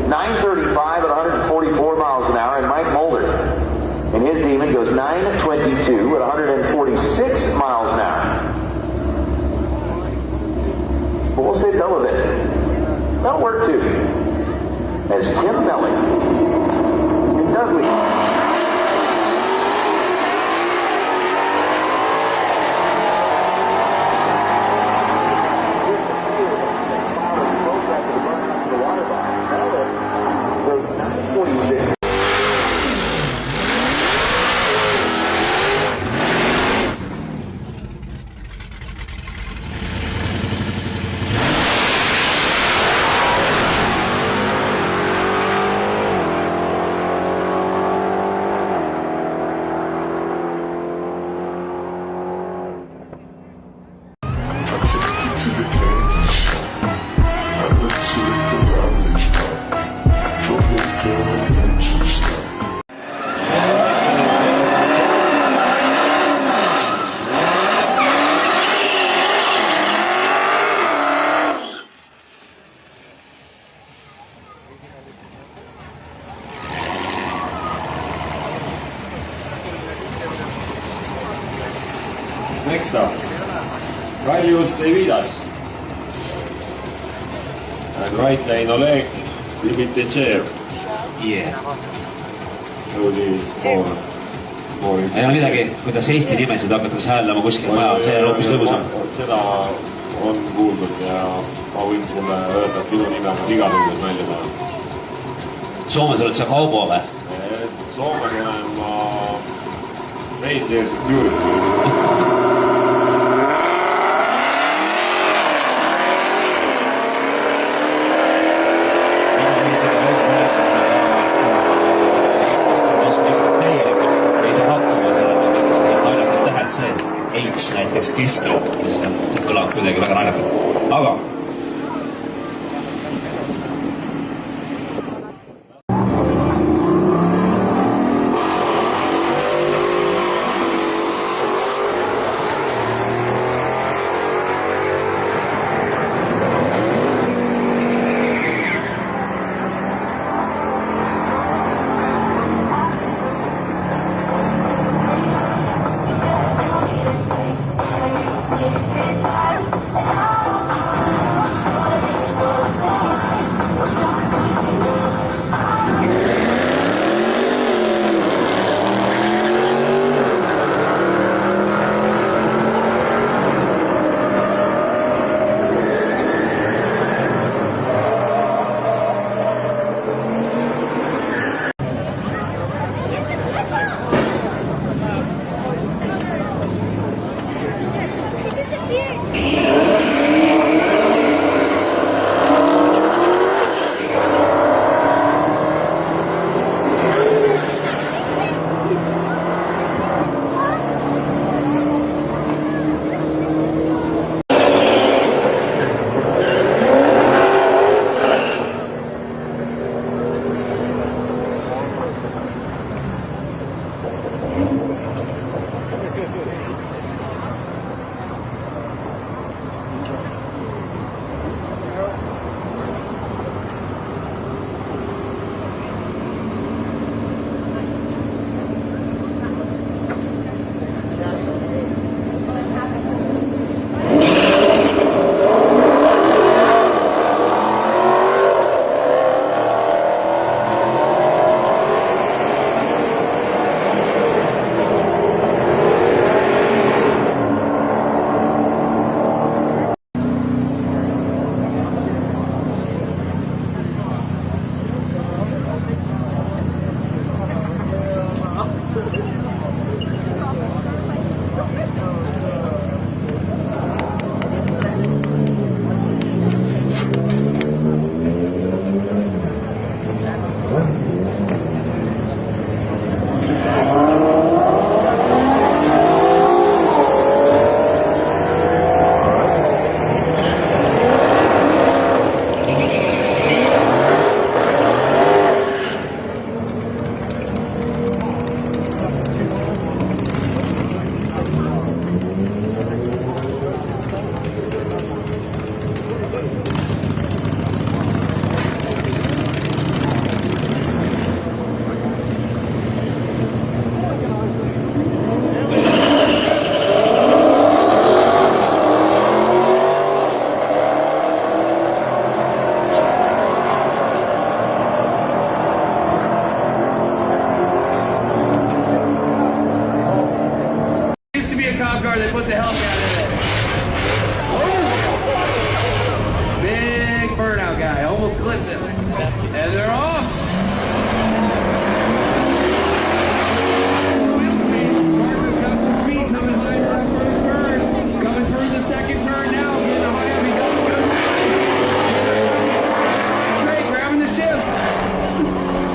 9:35 at 144 miles an hour, and Mike Mulder and his Demon goes 9:22 at 146 miles an hour. But we'll say double it. That'll work too. As Tim Melling and Dudley. Next up, Rallius Davidas. And right lane Oleg Dimitrijev. Yeah. Jõudis pool. Ei ole midagi, kuidas Eesti nimesid hakatakse hääldama kuskil maja, see on hoopis õgusam. Seda on kuuldud ja ma võin sulle öelda, et minu nime on igasugused välja saanud. Soomes oled sa kaubo või? Soomes olen ma reindeer security. H näiteks keskel, see kõlab kuidagi väga naljakalt. Aga they put the Hellcat in it. Big burnout guy, almost clipped him. And they're off. Wheel speed. Parker's got some speed coming high to that first turn. Coming through the second turn now. Getting a high, he doesn't go straight, grabbing the shift.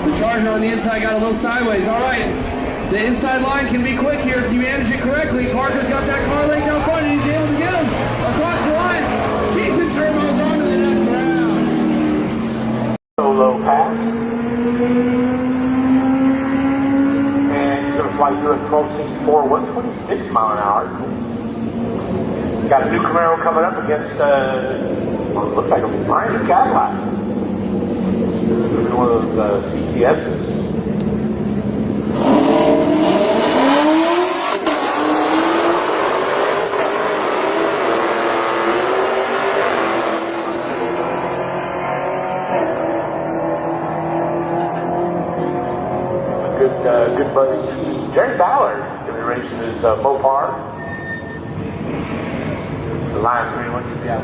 The Charger on the inside got a little sideways. All right. The inside line can be quick here if you manage it correctly. Parker's got that car laid down front and he's able to get him across the line. Jason Turbo's on to the next round. Solo pass. And he's going to fly through at 1264, 126 mile an hour. Got a new Camaro coming up against, well, it looks like a brand new Cadillac. One of those CTSs. Good buddy Jerry Ballard going to be racing his Mopar. The Lion 3, what you got?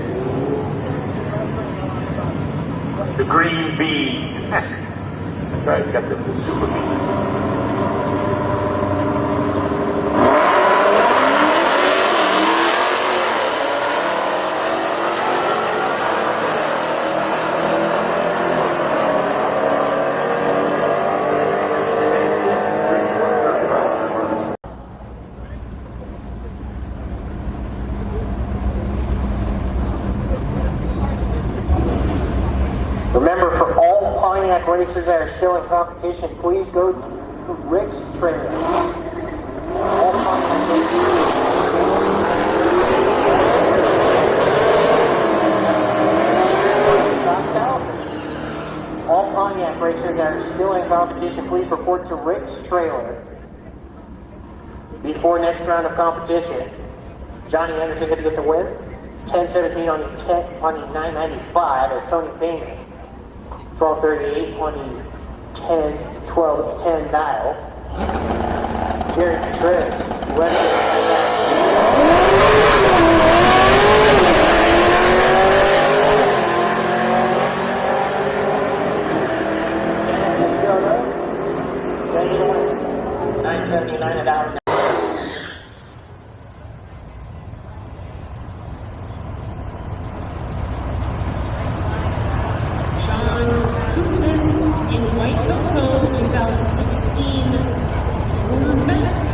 The Green Bee. That's right, you got the Super Bee. Remember, for all Pontiac racers that are still in competition, please go to Rick's trailer. All Pontiac racers. All Pontiac racers that are still in competition, please report to Rick's trailer before next round of competition. Johnny Anderson going to get the win. 10:17 on the 995 as Tony Payne. 12:38 on the 10 dial. Jerry Petrez, still there? 979 an hour. Koosman in white Coco, the 2016 Corvette.